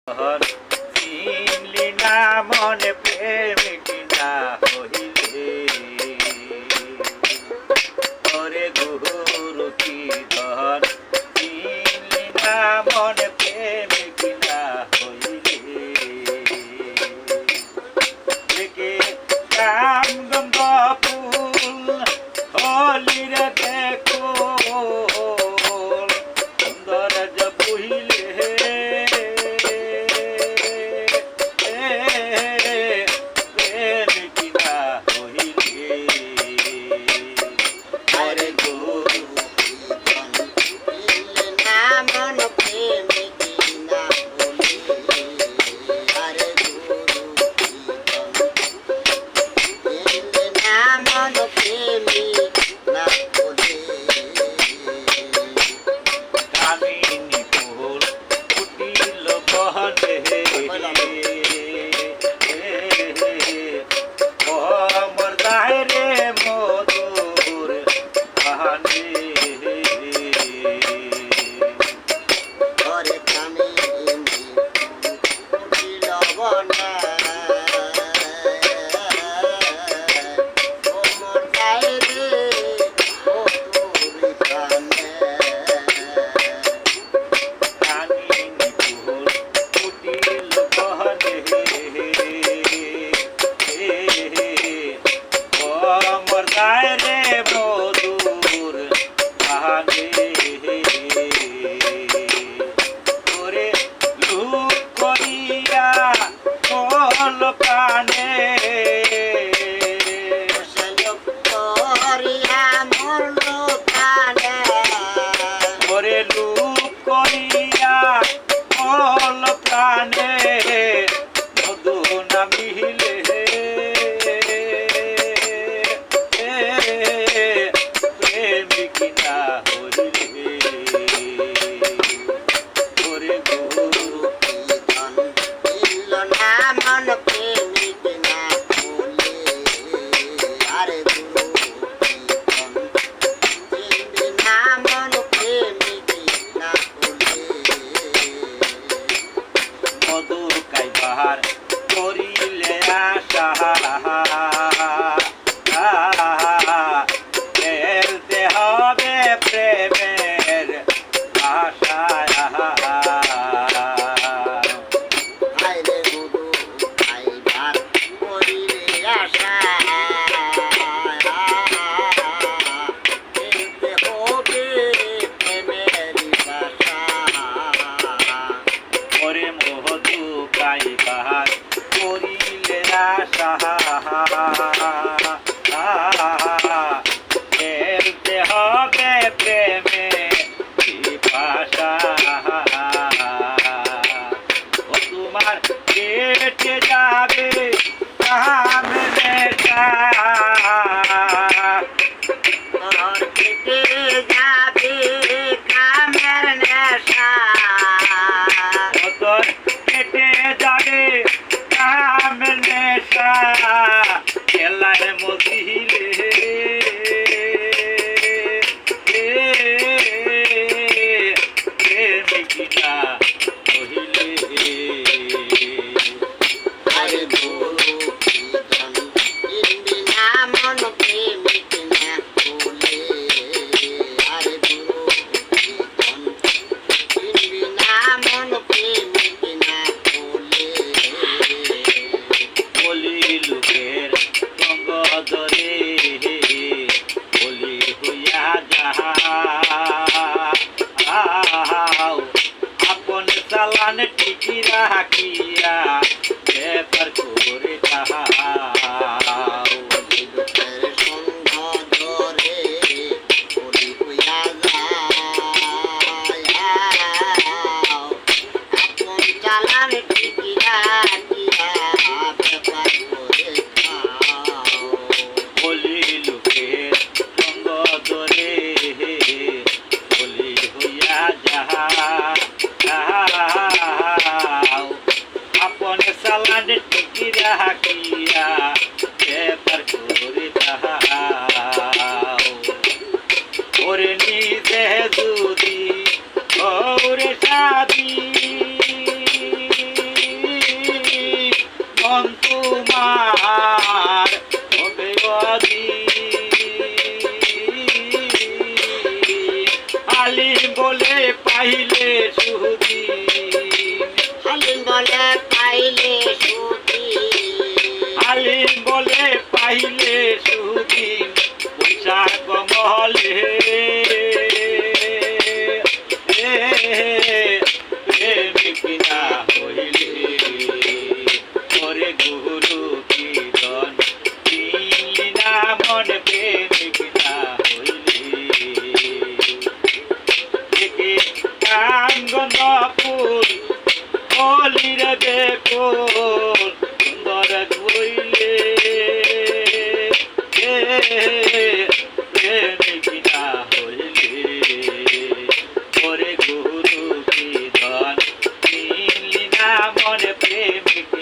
চিনলি না মনে প্রেমিক না হইলে ওরে গুরু কি ধন চিনলি না মনে প্রেমিক না হইলে দেখে কাম গন্ধ ফুল হলিরে দেখো সুন্দর যে বুঝলে করিলে আশা ফেলতে হবে প্রেমের আশা খেলতে হবে প্রেমে ভাষা ও তোমার কেটে যাবে কেটে যাবে কামের নেশা তোর কেটে যাবে কামের নেশা খেলায় মজিলে প্রেমিকা কহিলে আরে বলো না মন প্রেমিক না বলে আরে বলো না মন প্রেমিক না বলে বলি লোকের সঙ্গ ধরে বলি হইয়া যাও আপন চালান টিকি রাখিয়া ব্যাপার করে যাও সঙ্গ ধরে বলি হইয়া যাও আপন চালান টিকি রাখিয়া ব্যাপার করে যাও বলি লোকের সঙ্গ ধরে বলি হইয়া যাও আপন চালান টিকি রাখিয়া ব্যাপার করে যাও ওরে নিজে যদি ওরে সাদি তোমার হবে আলিম বলে পাইলে সুদিন আলিম বলে পাইলে সুদি আলিম বলে পাইলে সুদিন পয়সা কমলে প্রেমিক না হইলে ওরে গুরু কীর্তন চিনলি না মন প্রেমিক না হইলে একে কাঙ্গন ফুল হলির বেকুল সুন্দর কইলে প্রেমিক না হইলে ওরে গুরু কীর্তন চিনলি না মন প্রেমিক